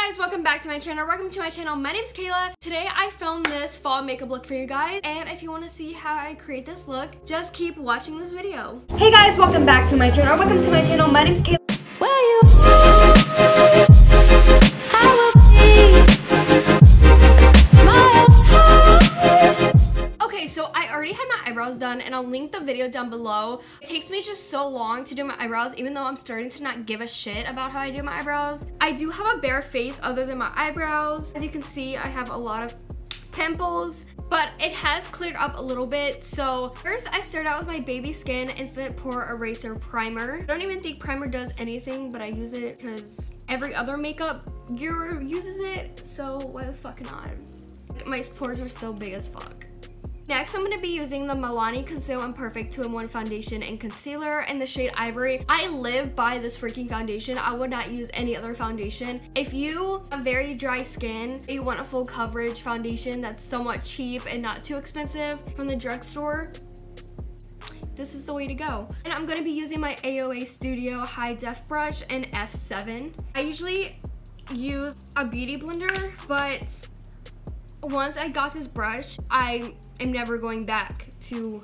guys, welcome back to my channel. Welcome to my channel. My name's Kayla. Today I filmed this fall makeup look for you guys, and if you want to see how I create this look, just keep watching this video. Hey guys, welcome back to my channel. Welcome to my channel. My name's Kayla. Where you I will be Okay, so I already had my eyebrows done, and I'll link the video down below. It takes me just so long to do my eyebrows, even though I'm starting to not give a shit about how I do my eyebrows. I do have a bare face other than my eyebrows. As you can see, I have a lot of pimples, but it has cleared up a little bit. So first I start out with my Baby Skin Instant Pore Eraser Primer. I don't even think primer does anything, but I use it because every other makeup guru uses it, so why the fuck not? My pores are still big as fuck. Next, I'm going to be using the Milani Conceal and Perfect 2-in-1 Foundation and Concealer in the shade Ivory. I live by this freaking foundation. I would not use any other foundation. If you have very dry skin, you want a full coverage foundation that's somewhat cheap and not too expensive from the drugstore, this is the way to go. And I'm going to be using my AOA Studio High Def Brush in F7. I usually use a beauty blender, but once I got this brush, I am never going back to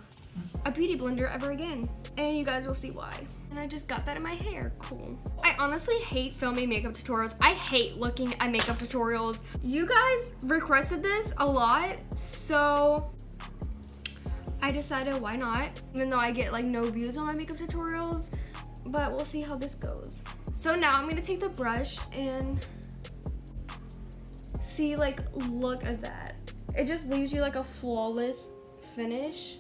a beauty blender ever again. And you guys will see why. And I just got that in my hair, cool. I honestly hate filming makeup tutorials. I hate looking at makeup tutorials. You guys requested this a lot, so I decided why not, even though I get like no views on my makeup tutorials, but we'll see how this goes. So now I'm gonna take the brush and see, like, look at that. It just leaves you like a flawless finish.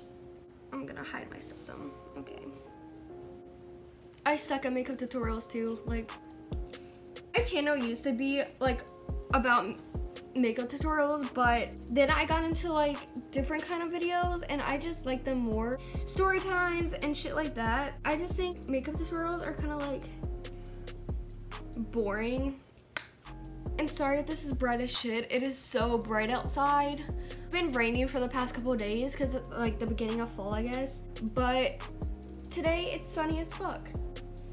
I'm gonna hide my symptom. Okay. I suck at makeup tutorials too. Like, my channel used to be like about makeup tutorials, but then I got into like different kind of videos and I just like them more. Story times and shit like that. I just think makeup tutorials are kind of like boring. And sorry if this is bright as shit. It is so bright outside. It's been raining for the past couple of days because it's like the beginning of fall, I guess. But today it's sunny as fuck.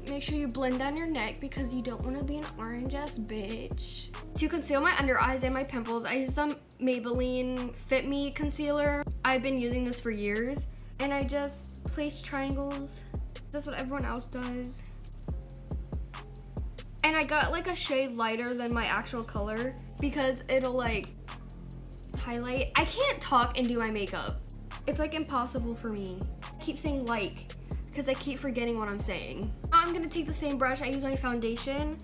Make sure you blend down your neck because you don't want to be an orange ass bitch. To conceal my under eyes and my pimples, I use the Maybelline Fit Me concealer. I've been using this for years, and I just place triangles. That's what everyone else does. And I got like a shade lighter than my actual color because it'll like highlight. I can't talk and do my makeup. It's like impossible for me. I keep saying like because I keep forgetting what I'm saying. Now I'm gonna take the same brush. I use my foundation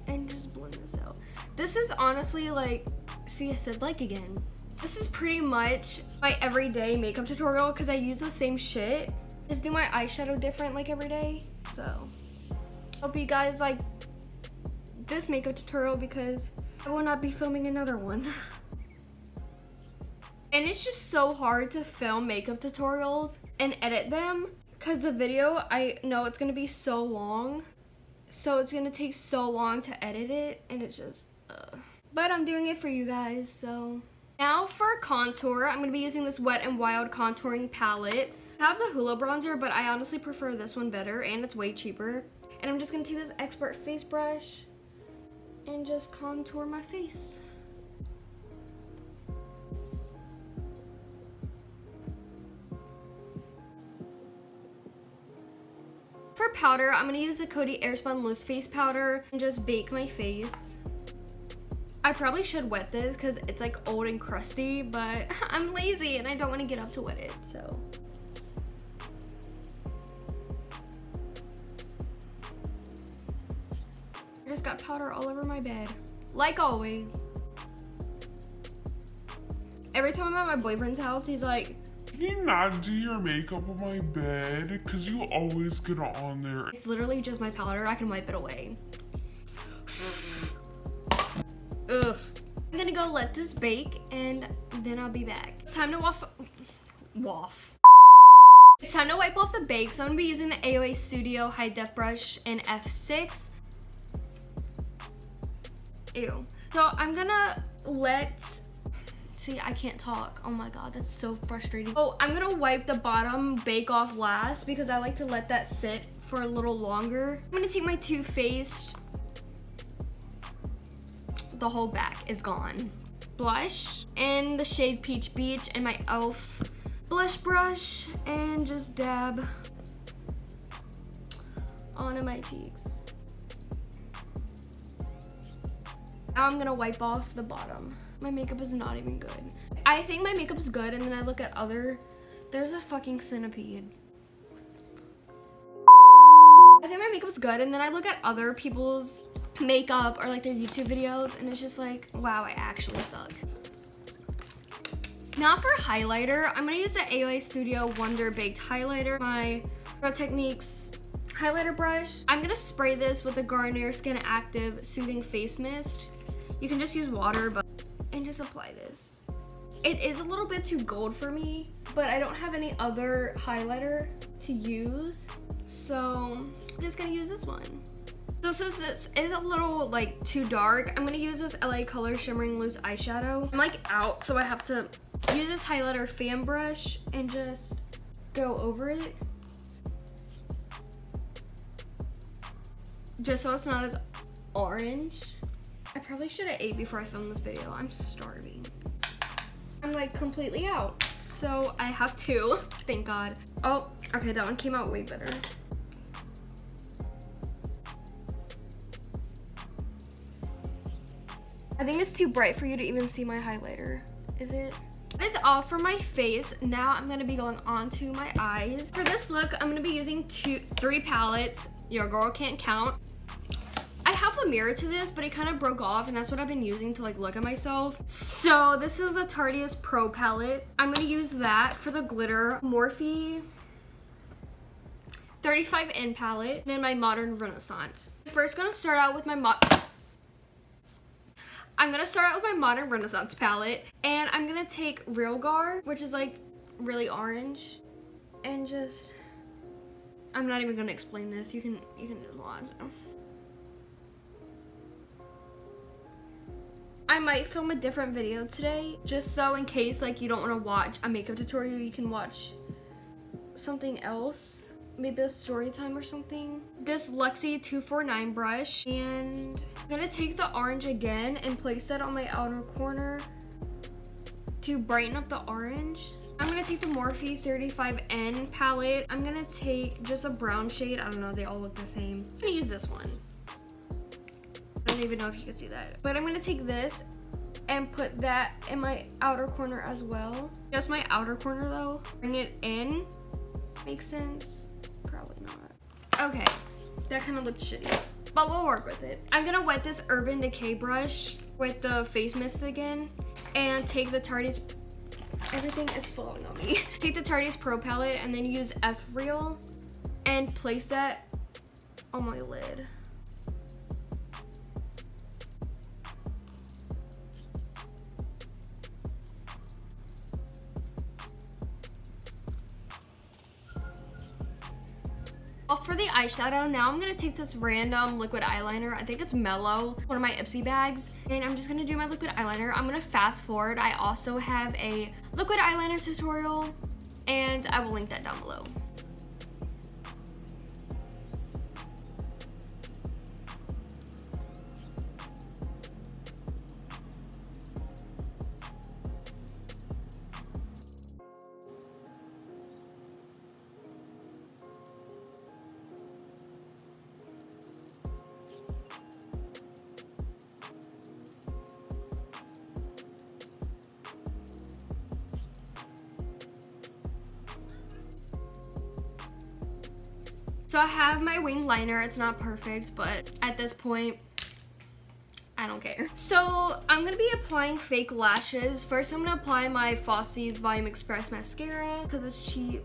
and just blend this out. This is honestly like, see, I said like again. This is pretty much my everyday makeup tutorial because I use the same shit. Just do my eyeshadow different like every day. So hope you guys like this makeup tutorial because I will not be filming another one. And it's just so hard to film makeup tutorials and edit them because the video, I know it's gonna be so long. So it's gonna take so long to edit it, and it's just, but I'm doing it for you guys, so. Now for contour, I'm gonna be using this Wet n Wild contouring palette. I have the Hoola bronzer, but I honestly prefer this one better, and it's way cheaper. And I'm just gonna take this Expert face brush and just contour my face. For powder, I'm gonna use the Coty Airspun Loose Face Powder and just bake my face. I probably should wet this because it's like old and crusty, but I'm lazy and I don't want to get up to wet it, so. I just got powder all over my bed, like always. Every time I'm at my boyfriend's house, he's like, "Can you not do your makeup on my bed? Because you always get it on there." It's literally just my powder. I can wipe it away. Ugh. I'm gonna go let this bake and then I'll be back. It's time to It's time to wipe off the bake, so I'm gonna be using the AOA Studio High Def Brush in F6. Ew. So I'm gonna see, I can't talk. Oh my god, that's so frustrating. Oh, I'm gonna wipe the bottom bake off last because I like to let that sit for a little longer. I'm gonna take my Too Faced the whole back is gone. Blush in the shade Peach Beach and my e.l.f. blush brush, and just dab onto my cheeks. Now I'm gonna wipe off the bottom. My makeup is not even good. I think my makeup is good, and then I look at other, there's a fucking centipede. I think my makeup's good, and then I look at other people's makeup or like their YouTube videos, and it's just like, wow, I actually suck. Now for highlighter, I'm gonna use the AOA Studio Wonder Baked Highlighter, my Pro Techniques highlighter brush. I'm gonna spray this with the Garnier Skin Active Soothing Face Mist. You can just use water, and just apply this. It is a little bit too gold for me, but I don't have any other highlighter to use, so I'm just gonna use this one. So since this is a little like too dark, I'm gonna use this LA Color Shimmering Loose Eyeshadow. I'm like out, so I have to use this highlighter fan brush and just go over it. Just so it's not as orange. I probably should have ate before I filmed this video. I'm starving. I'm like completely out, so I have to, thank God. Oh, okay, that one came out way better. I think it's too bright for you to even see my highlighter, is it? That is all for my face. Now I'm gonna be going on to my eyes. For this look, I'm gonna be using three palettes. Your girl can't count. I have the mirror to this, but it kind of broke off, and that's what I've been using to like look at myself. So this is the Tarteist Pro palette. I'm gonna use that for the glitter. Morphe 35N palette, then my Modern Renaissance. First gonna start out with my Modern Renaissance palette, and I'm gonna take Real Gar, which is like really orange, and just, I'm not even gonna explain this. You can just watch. I might film a different video today, just so in case like you don't want to watch a makeup tutorial, you can watch something else, maybe a story time or something. This Luxie 249 brush, and I'm gonna take the orange again and place that on my outer corner to brighten up the orange. I'm gonna take the Morphe 35N palette. I'm gonna take just a brown shade. I don't know, they all look the same. I'm gonna use this one. I don't even know if you can see that. But I'm gonna take this and put that in my outer corner as well. Just my outer corner though. Bring it in. Makes sense? Probably not. Okay, that kind of looked shitty, but we'll work with it. I'm gonna wet this Urban Decay brush with the face mist again and take the Tarteist, everything is falling on me. Take the Tarteist Pro palette and then use F Real and place that on my lid. For the eyeshadow, now I'm gonna take this random liquid eyeliner. I think it's Mellow, one of my Ipsy bags, and I'm just gonna do my liquid eyeliner. I'm gonna fast forward. I also have a liquid eyeliner tutorial, and I will link that down below. So I have my winged liner. It's not perfect, but at this point, I don't care. So I'm gonna be applying fake lashes. First, I'm gonna apply my Fosse's Volume Express mascara because it's cheap,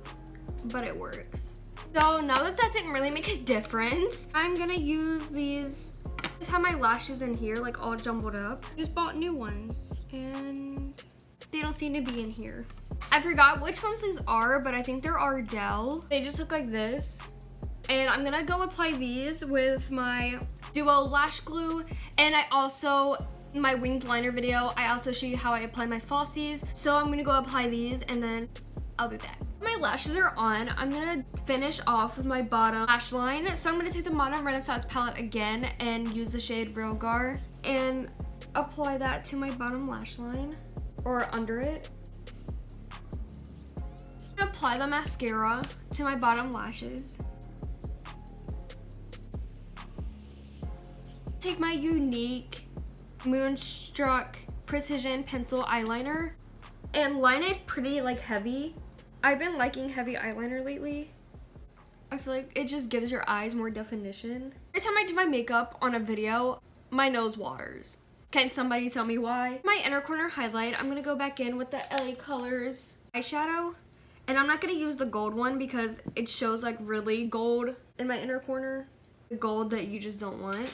but it works. So now that didn't really make a difference, I'm gonna use these. I just have my lashes in here like all jumbled up. I just bought new ones and they don't seem to be in here. I forgot which ones these are, but I think they're Ardell. They just look like this. And I'm gonna go apply these with my Duo Lash Glue. And I also, in my winged liner video, I also show you how I apply my Fosse's. So I'm gonna go apply these and then I'll be back. My lashes are on. I'm gonna finish off with my bottom lash line. So I'm gonna take the Modern Renaissance palette again and use the shade Real Gar. And apply that to my bottom lash line or under it. Apply the mascara to my bottom lashes. Take my unique Moonstruck Precision Pencil Eyeliner and line it pretty like heavy. I've been liking heavy eyeliner lately. I feel like it just gives your eyes more definition. Every time I do my makeup on a video, my nose waters. Can somebody tell me why? My inner corner highlight, I'm gonna go back in with the LA Colors eyeshadow. And I'm not gonna use the gold one because it shows like really gold in my inner corner. The gold that you just don't want.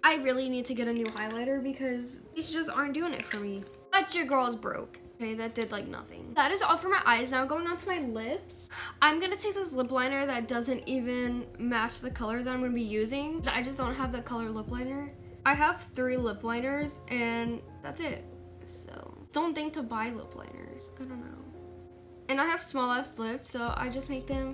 I really need to get a new highlighter because these just aren't doing it for me. But your girl's broke. Okay, that did like nothing. That is all for my eyes. Now going on to my lips. I'm gonna take this lip liner that doesn't even match the color that I'm gonna be using. I just don't have the color lip liner. I have 3 lip liners and that's it. So don't think to buy lip liners. I don't know. And I have small ass lips, so I just make them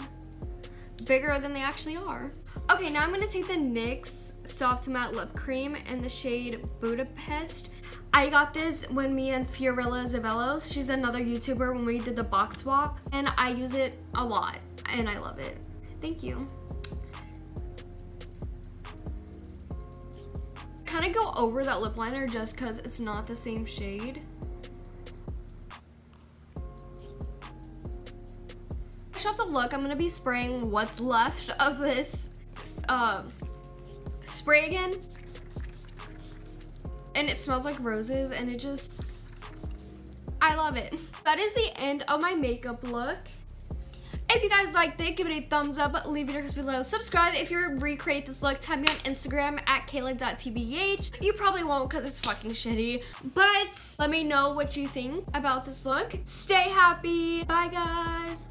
bigger than they actually are. Okay, now I'm gonna take the NYX Soft Matte Lip Cream in the shade Budapest. I got this when me and Fiorella Zavellos, she's another YouTuber, when we did the box swap, and I use it a lot, and I love it. Thank you. Kind of go over that lip liner just because it's not the same shade. Off the look, I'm gonna be spraying what's left of this spray again, and it smells like roses, and it just, I love it. That is the end of my makeup look. If you guys liked it, give it a thumbs up, leave your comments below, subscribe if you recreate this look, tag me on Instagram at kayla.tbh. You probably won't because it's fucking shitty, but let me know what you think about this look. Stay happy. Bye guys.